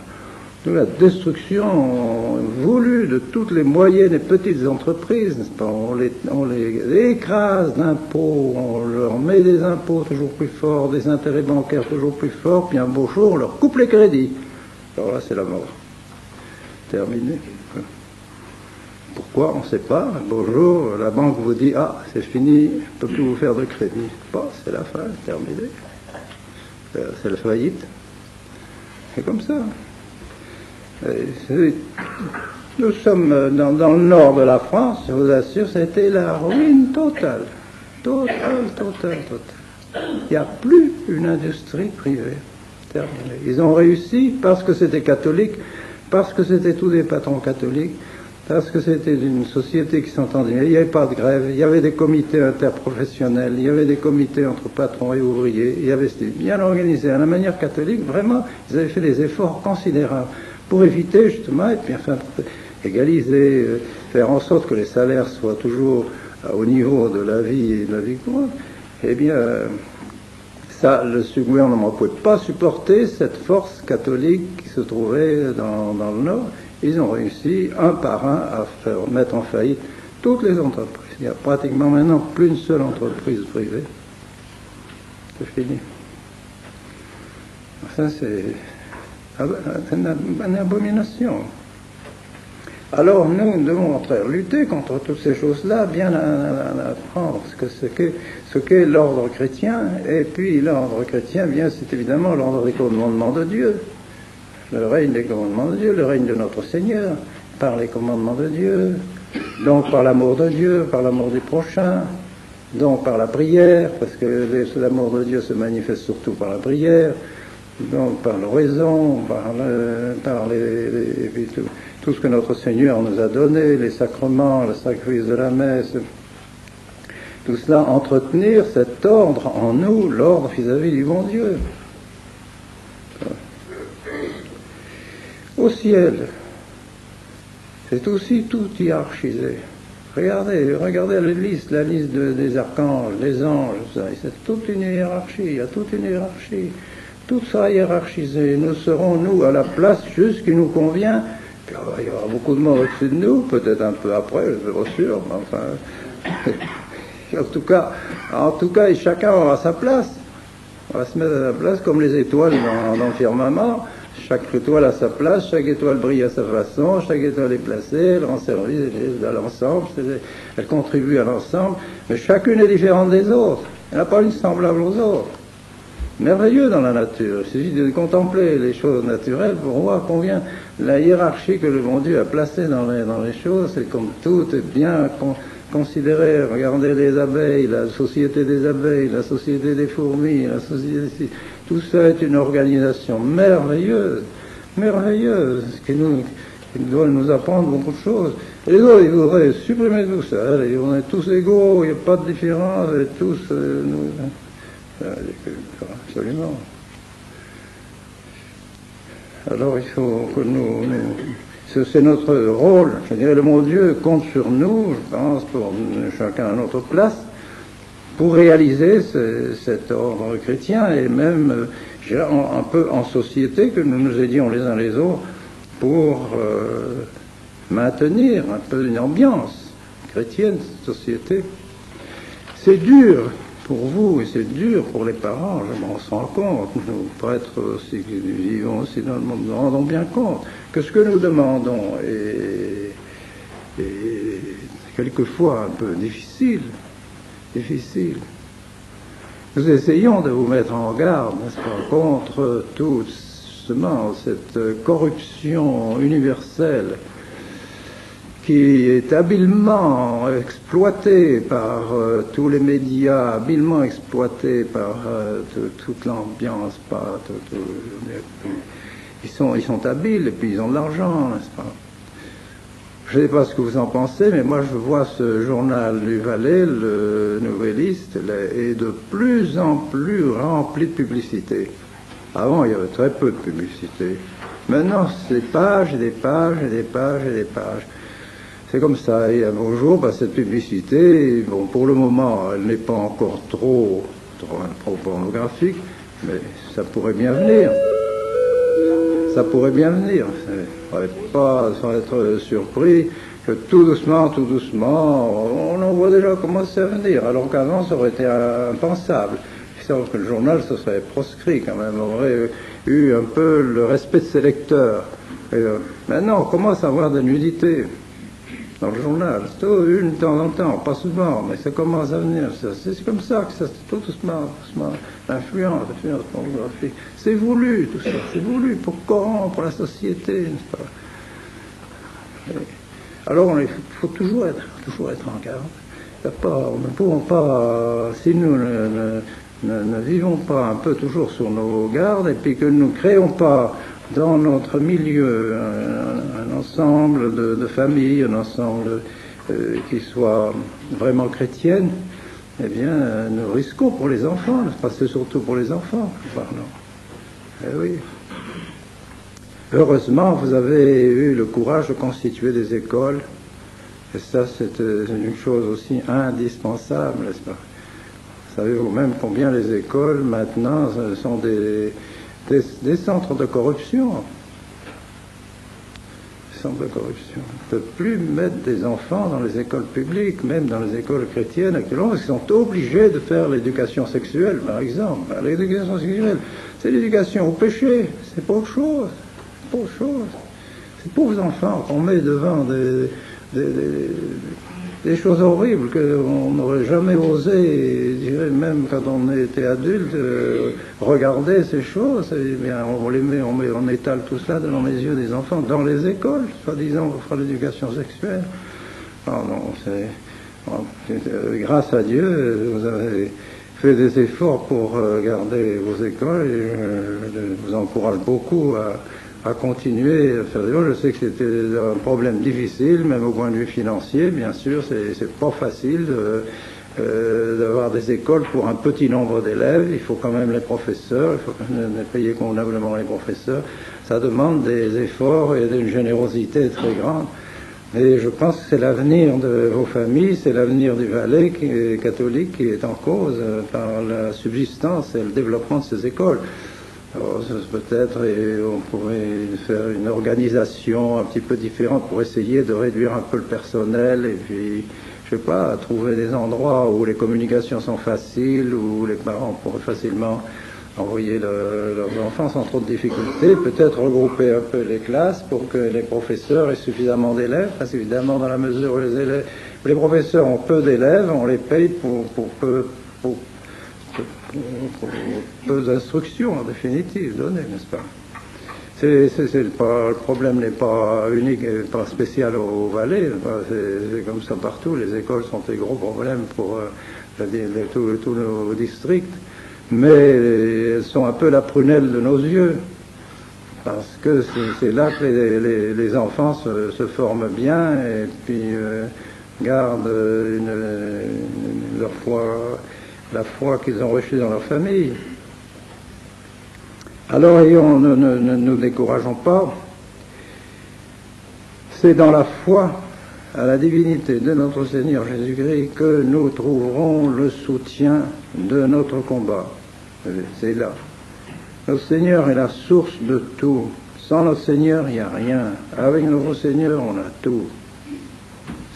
De la destruction voulue de toutes les moyennes et petites entreprises, n'est-ce pas? On les écrase d'impôts, on leur met des impôts toujours plus forts, des intérêts bancaires toujours plus forts, puis un beau jour on leur coupe les crédits. Alors là c'est la mort. Terminé. Pourquoi? On ne sait pas. Un beau jour, la banque vous dit « Ah, c'est fini, on ne peut plus vous faire de crédit. » Bon, c'est la fin, c'est terminé. C'est la faillite. C'est comme ça. Nous sommes dans le nord de la France, je vous assure, c'était la ruine totale. Totale. Il n'y a plus une industrie privée. Terminé. Ils ont réussi parce que c'était catholique, parce que c'était tous des patrons catholiques, parce que c'était une société qui s'entendait. Il n'y avait pas de grève, il y avait des comités interprofessionnels, il y avait des comités entre patrons et ouvriers, c'était bien organisé. À la manière catholique, vraiment, ils avaient fait des efforts considérables pour éviter justement, et puis enfin, égaliser, faire en sorte que les salaires soient toujours au niveau de la vie et de la vie courante. Eh bien, ça, le gouvernement ne pouvait pas supporter cette force catholique qui se trouvait dans le Nord. Ils ont réussi, un par un, à faire mettre en faillite toutes les entreprises. Il n'y a pratiquement maintenant plus une seule entreprise privée. C'est fini. Ça, c'est une abomination. Alors, nous devons lutter contre toutes ces choses-là, bien apprendre ce qu'est l'ordre chrétien. Et puis, l'ordre chrétien, bien, c'est évidemment l'ordre des commandements de Dieu. Le règne des commandements de Dieu, le règne de notre Seigneur, par les commandements de Dieu, donc par l'amour de Dieu, par l'amour du prochain, donc par la prière, parce que l'amour de Dieu se manifeste surtout par la prière, donc par l'oraison, tout ce que notre Seigneur nous a donné, les sacrements, le sacrifice de la messe, tout cela, entretenir cet ordre en nous, l'ordre vis-à-vis du bon Dieu. Au ciel, c'est aussi tout hiérarchisé. Regardez la liste des archanges, des anges, c'est toute une hiérarchie, il y a toute une hiérarchie. Tout sera hiérarchisé. Nous serons, nous, à la place juste qui nous convient. Puis, il y aura beaucoup de monde au-dessus de nous, peut-être un peu après, je suis pas sûr, mais enfin... en tout cas, chacun aura sa place. On va se mettre à la place comme les étoiles dans le firmament. Chaque étoile a sa place, chaque étoile brille à sa façon, chaque étoile est placée, elle rend service à l'ensemble, elle contribue à l'ensemble, mais chacune est différente des autres. Elle n'a pas une semblable aux autres. Merveilleux dans la nature. Il suffit de contempler les choses naturelles pour voir combien la hiérarchie que le bon Dieu a placée dans les choses, c'est comme tout est bien considéré. Regardez les abeilles, la société des abeilles, la société des fourmis, la société... Tout ça est une organisation merveilleuse, qui doit nous apprendre beaucoup de choses. Et les autres, ils voudraient supprimer tout ça. Allez, on est tous égaux, il n'y a pas de différence, et tous... absolument. Alors il faut que c'est notre rôle. Je dirais, le bon Dieu compte sur nous, je pense, pour chacun à notre place, pour réaliser cet ordre chrétien, et même un peu en société, que nous nous aidions les uns les autres pour maintenir un peu une ambiance chrétienne, société. C'est dur pour vous, et c'est dur pour les parents, on se rend compte, nous prêtres aussi, qui vivons aussi dans le monde, nous rendons bien compte que ce que nous demandons est quelquefois un peu difficile, difficile. Nous essayons de vous mettre en garde, n'est-ce pas, contre tout cette corruption universelle qui est habilement exploitée par tous les médias, habilement exploitée par toute l'ambiance. Ils sont habiles et puis ils ont de l'argent, n'est-ce pas? Je ne sais pas ce que vous en pensez, mais moi je vois ce journal du Valais, le Nouvelliste, est de plus en plus rempli de publicité. Avant, il y avait très peu de publicité. Maintenant, c'est des pages et des pages et des pages et des pages. C'est comme ça. Et un beau jour, cette publicité, bon, pour le moment, elle n'est pas encore trop pornographique, mais ça pourrait bien venir. Ça pourrait bien venir. On ne pas sans être surpris que tout doucement, on en voit déjà commencer à venir, alors qu'avant, ça aurait été impensable. Sauf que le journal se serait proscrit quand même, aurait eu un peu le respect de ses lecteurs. Et, maintenant, on commence à avoir des nudités dans le journal. Une de temps en temps, pas souvent, mais ça commence à venir. C'est comme ça que ça, tout doucement, l'influence pornographique. C'est voulu, tout ça. C'est voulu pour corrompre la société, n'est-ce pas? Et, alors, il faut toujours être en garde. Nous ne pouvons pas, si nous ne vivons pas un peu toujours sur nos gardes, et puis que nous ne créons pas dans notre milieu un ensemble de familles, un ensemble qui soit vraiment chrétienne, eh bien, nous risquons pour les enfants, parce que c'est surtout pour les enfants que nous parlons. Eh oui. Heureusement, vous avez eu le courage de constituer des écoles, et ça, c'est une chose aussi indispensable, n'est-ce pas? Savez-vous même combien les écoles, maintenant, sont des centres de corruption? Des centres de corruption. On ne peut plus mettre des enfants dans les écoles publiques, même dans les écoles chrétiennes actuellement, parce qu'ils sont obligés de faire l'éducation sexuelle, par exemple. L'éducation sexuelle, c'est l'éducation au péché, c'est pas autre chose. C'est pas autre chose. Ces pauvres enfants qu'on met devant des choses horribles qu'on n'aurait jamais osé, je dirais même quand on était adulte, regarder ces choses, eh bien, on étale tout cela devant les yeux des enfants dans les écoles, soi-disant pour faire l'éducation sexuelle. Grâce à Dieu, vous avez fait des efforts pour garder vos écoles et je vous encourage beaucoup à continuer à faire des choses. Je sais que c'était un problème difficile, même au point de vue financier, bien sûr, c'est pas facile d'avoir des écoles pour un petit nombre d'élèves. Il faut quand même les professeurs, il faut quand même payer convenablement les professeurs. Ça demande des efforts et d'une générosité très grande. Et je pense que c'est l'avenir de vos familles, c'est l'avenir du Valais catholique qui est en cause par la subsistance et le développement de ces écoles. Alors, peut-être on pourrait faire une organisation un petit peu différente pour essayer de réduire un peu le personnel et puis, je sais pas, trouver des endroits où les communications sont faciles, où les parents pourraient facilement envoyer leurs enfants sans trop de difficultés, peut-être regrouper un peu les classes pour que les professeurs aient suffisamment d'élèves, parce qu'évidemment, dans la mesure où les professeurs ont peu d'élèves, on les paye pour peu d'instructions en définitive données, n'est-ce pas? Le problème n'est pas unique et pas spécial au Valais, c'est comme ça partout. Les écoles sont des gros problèmes pour tous nos districts, mais elles sont un peu la prunelle de nos yeux, parce que c'est là que les enfants se forment bien et puis gardent la foi qu'ils ont reçue dans leur famille. Alors, ne nous décourageons pas. C'est dans la foi à la divinité de notre Seigneur Jésus-Christ que nous trouverons le soutien de notre combat. C'est là. Notre Seigneur est la source de tout. Sans notre Seigneur, il n'y a rien. Avec notre Seigneur, on a tout.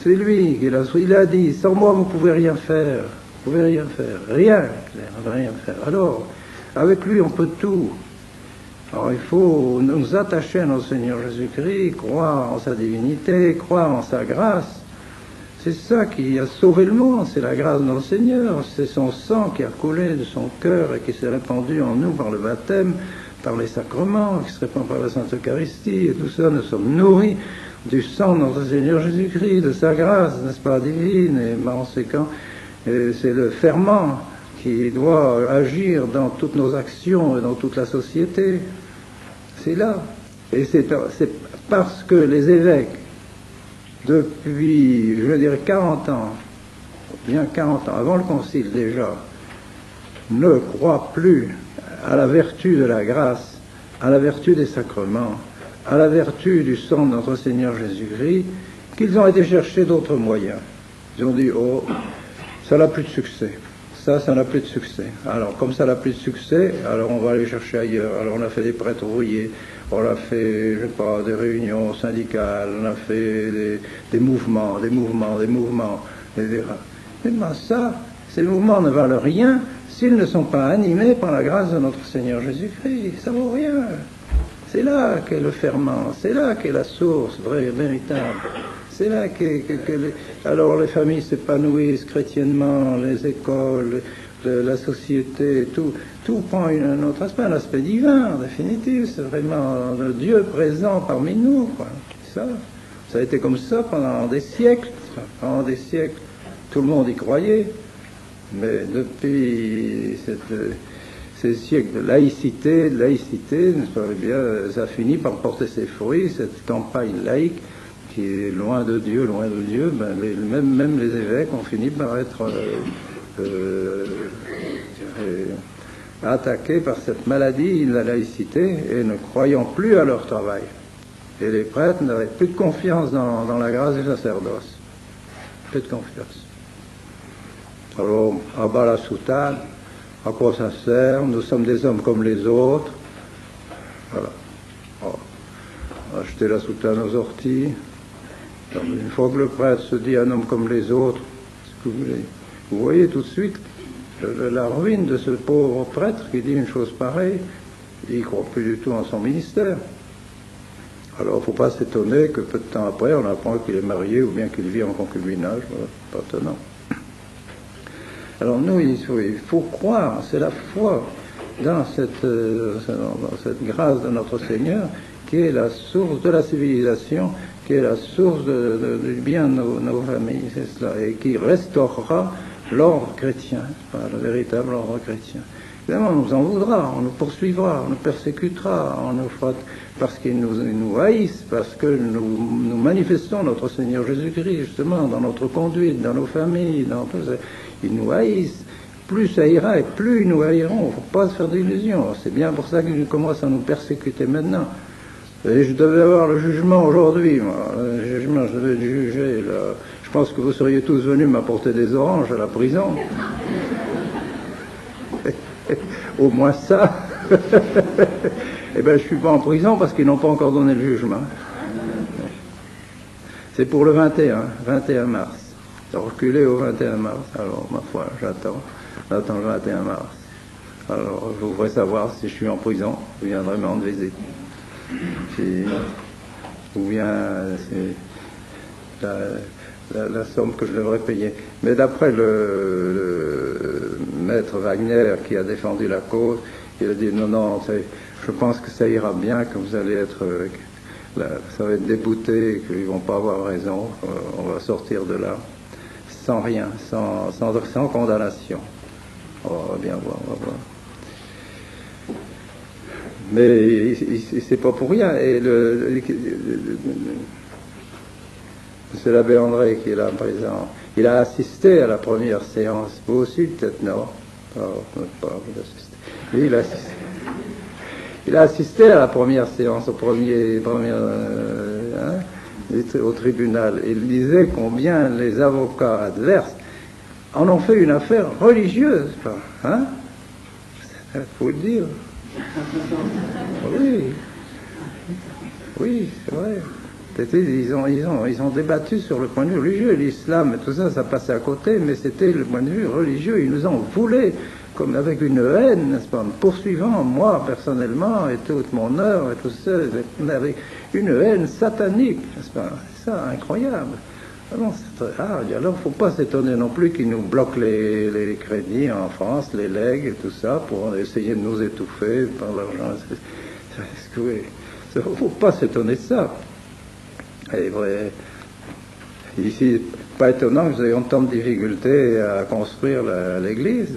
C'est lui qui il a dit, sans moi, vous ne pouvez rien faire. Vous ne pouvez rien faire. Rien faire. Alors, avec lui, on peut tout. Alors, il faut nous attacher à notre Seigneur Jésus-Christ, croire en sa divinité, croire en sa grâce, C'est ça qui a sauvé le monde, c'est la grâce de notre Seigneur, c'est son sang qui a coulé de son cœur et qui s'est répandu en nous par le baptême, par les sacrements, qui se répand par la Sainte Eucharistie, et tout ça, nous sommes nourris du sang de notre Seigneur Jésus-Christ, de sa grâce, n'est-ce pas, divine, et par conséquent, c'est le ferment qui doit agir dans toutes nos actions et dans toute la société. C'est là. Et c'est parce que les évêques, depuis, je veux dire, 40 ans, bien 40 ans, avant le Concile déjà, ne croient plus à la vertu de la grâce, à la vertu des sacrements, à la vertu du sang de notre Seigneur Jésus-Christ, qu'ils ont été chercher d'autres moyens. Ils ont dit, oh, ça n'a plus de succès. Ça n'a plus de succès. Alors, comme ça n'a plus de succès, alors on va aller chercher ailleurs. Alors, on a fait des prêtres ouvriers, on a fait, je sais pas, des réunions syndicales, on a fait des mouvements. Et bien ça, ces mouvements ne valent rien s'ils ne sont pas animés par la grâce de notre Seigneur Jésus-Christ. Ça vaut rien. C'est là qu'est le ferment, c'est là qu'est la source vraie, véritable. C'est là alors les familles s'épanouissent chrétiennement, les écoles, la société, tout prend un autre aspect, un aspect divin, en définitive. C'est vraiment le Dieu présent parmi nous, quoi. Ça a été comme ça pendant des siècles. Pendant des siècles, tout le monde y croyait. Mais depuis ces siècles de laïcité, n'est-ce pas, eh bien, ça finit par porter ses fruits, cette campagne laïque, qui est loin de Dieu, ben même les évêques ont fini par être attaqués par cette maladie de la laïcité et ne croyant plus à leur travail. Et les prêtres n'avaient plus de confiance dans la grâce du sacerdoce. Plus de confiance. Alors, en bas la soutane, à quoi ça sert? Nous sommes des hommes comme les autres. Voilà. Oh. Acheter la soutane aux orties. Une fois que le prêtre se dit un homme comme les autres, ce que vous voyez tout de suite la ruine de ce pauvre prêtre qui dit une chose pareille. Il ne croit plus du tout en son ministère. Alors il ne faut pas s'étonner que peu de temps après on apprend qu'il est marié ou bien qu'il vit en concubinage. Voilà, pas étonnant. Alors nous, il faut croire, c'est la foi dans cette grâce de notre Seigneur qui est la source de la civilisation, qui est la source du bien de nos familles, c'est cela, et qui restaurera l'ordre chrétien, le véritable ordre chrétien. Évidemment, on nous en voudra, on nous poursuivra, on nous persécutera, on nous fera, parce qu'ils nous haïssent, parce que nous manifestons notre Seigneur Jésus-Christ, justement, dans notre conduite, dans nos familles, dans tout ça. Ils nous haïssent. Plus ça ira et plus ils nous haïront. Il ne faut pas se faire d'illusions. C'est bien pour ça qu'ils commencent à nous persécuter maintenant. Et je devais avoir le jugement aujourd'hui, moi. Le jugement, je devais juger. Là. Je pense que vous seriez tous venus m'apporter des oranges à la prison. Au moins ça. Eh bien, je ne suis pas en prison parce qu'ils n'ont pas encore donné le jugement. C'est pour le 21 mars. C'est reculé au 21 mars. Alors, ma foi, j'attends le 21 mars. Alors, je voudrais savoir si je suis en prison. Vous viendrez me rendre visite. Ou bien c'est la somme que je devrais payer. Mais d'après le maître Wagner qui a défendu la cause, il a dit non, je pense que ça ira bien, que vous allez être... ça va être débouté, qu'ils ne vont pas avoir raison. On va sortir de là sans rien, sans condamnation. On va bien voir, on va voir. Mais c'est pas pour rien. Et c'est l'abbé André qui est là présent. Il a assisté à la première séance. Vous aussi, peut-être, non? Pas vous assistez. Il a assisté à la première séance, au tribunal. Il disait combien les avocats adverses en ont fait une affaire religieuse. Hein? Il faut le dire. Oui, c'est vrai. Ils ont débattu sur le point de vue religieux. L'islam et tout ça, ça passait à côté, mais c'était le point de vue religieux. Ils nous en voulaient, comme avec une haine, n'est-ce pas, poursuivant moi personnellement et toute mon œuvre et tout ça, avec une haine satanique, n'est-ce pas? C'est ça, incroyable. Ah non, c'est très rare. Et alors, il ne faut pas s'étonner non plus qu'ils nous bloquent les crédits en France, les legs et tout ça, pour essayer de nous étouffer par l'argent. Il ne faut pas s'étonner de ça. Et vrai, ici, pas étonnant que nous ayons tant de difficultés à construire l'église.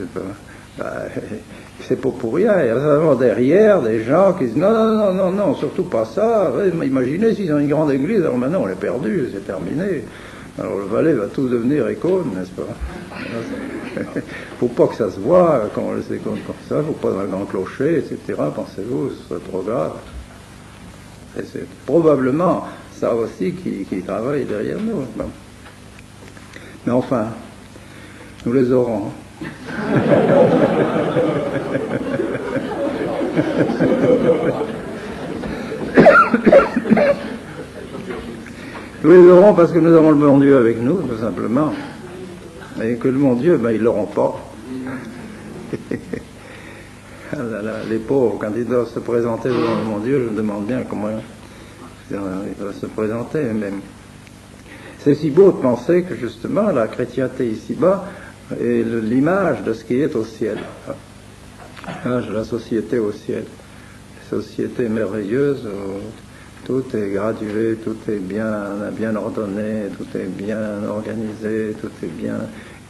C'est pas pour rien. Il y a vraiment derrière des gens qui disent non, non, non, non, non, surtout pas ça. Imaginez s'ils ont une grande église, alors maintenant on est perdu, c'est terminé. Alors le Valais va tout devenir icône, n'est-ce pas? Faut pas que ça se voit quand on les icônes comme ça, faut pas dans le grand clocher, etc. Pensez-vous, ce serait trop grave. Et c'est probablement ça aussi qui travaille derrière nous. Mais enfin, nous les aurons. Nous les aurons parce que nous avons le bon Dieu avec nous, tout simplement. Et que le bon Dieu, ben, ils l'auront pas. Les pauvres, quand ils doivent se présenter devant le bon Dieu, je me demande bien comment ils doivent se présenter. Même. C'est si beau de penser que justement la chrétienté ici-bas est l'image de ce qui est au ciel. L'image de la société au ciel. Société merveilleuse où tout est gradué, tout est bien ordonné, tout est bien organisé, tout est bien,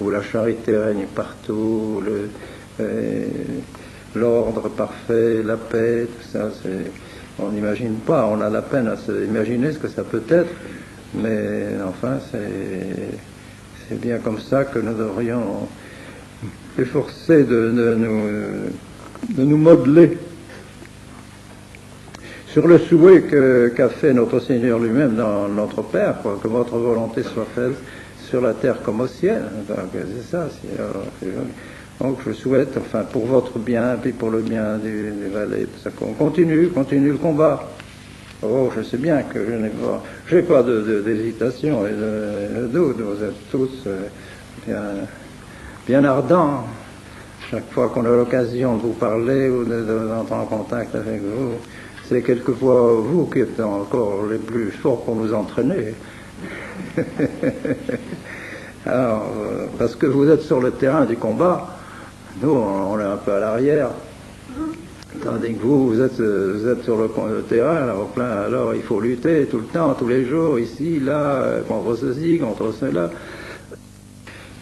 où la charité règne partout, l'ordre parfait, la paix, tout ça, on n'imagine pas, on a la peine à s'imaginer ce que ça peut être, mais enfin c'est bien comme ça que nous devrions efforcer de nous modeler sur le souhait qu'a fait notre Seigneur lui-même dans notre Père, que votre volonté soit faite sur la terre comme au ciel. C'est ça. Donc je souhaite, enfin pour votre bien, puis pour le bien du Valais, qu'on continue le combat. Oh, je sais bien que je n'ai pas d'hésitation et de doute. Vous êtes tous bien ardents. Chaque fois qu'on a l'occasion de vous parler ou d'entrer en contact avec vous, c'est quelquefois vous qui êtes encore les plus forts pour nous entraîner. Alors, parce que vous êtes sur le terrain du combat, nous, on est un peu à l'arrière. Tandis que vous êtes sur le terrain, alors il faut lutter tout le temps, tous les jours, ici, là, contre ceci, contre cela.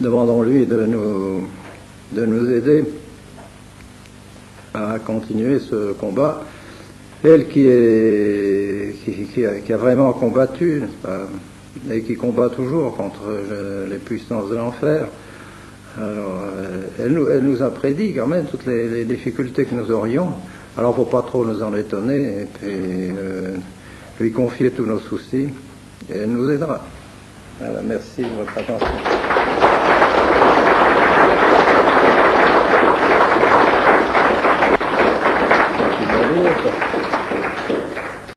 Demandons-lui de nous aider à continuer ce combat. Elle qui a vraiment combattu, n'est-ce pas, et qui combat toujours contre les puissances de l'enfer. Alors, elle nous a prédit quand même toutes les difficultés que nous aurions. Alors, il ne faut pas trop nous en étonner et puis lui confier tous nos soucis et elle nous aidera. Voilà, merci de votre attention.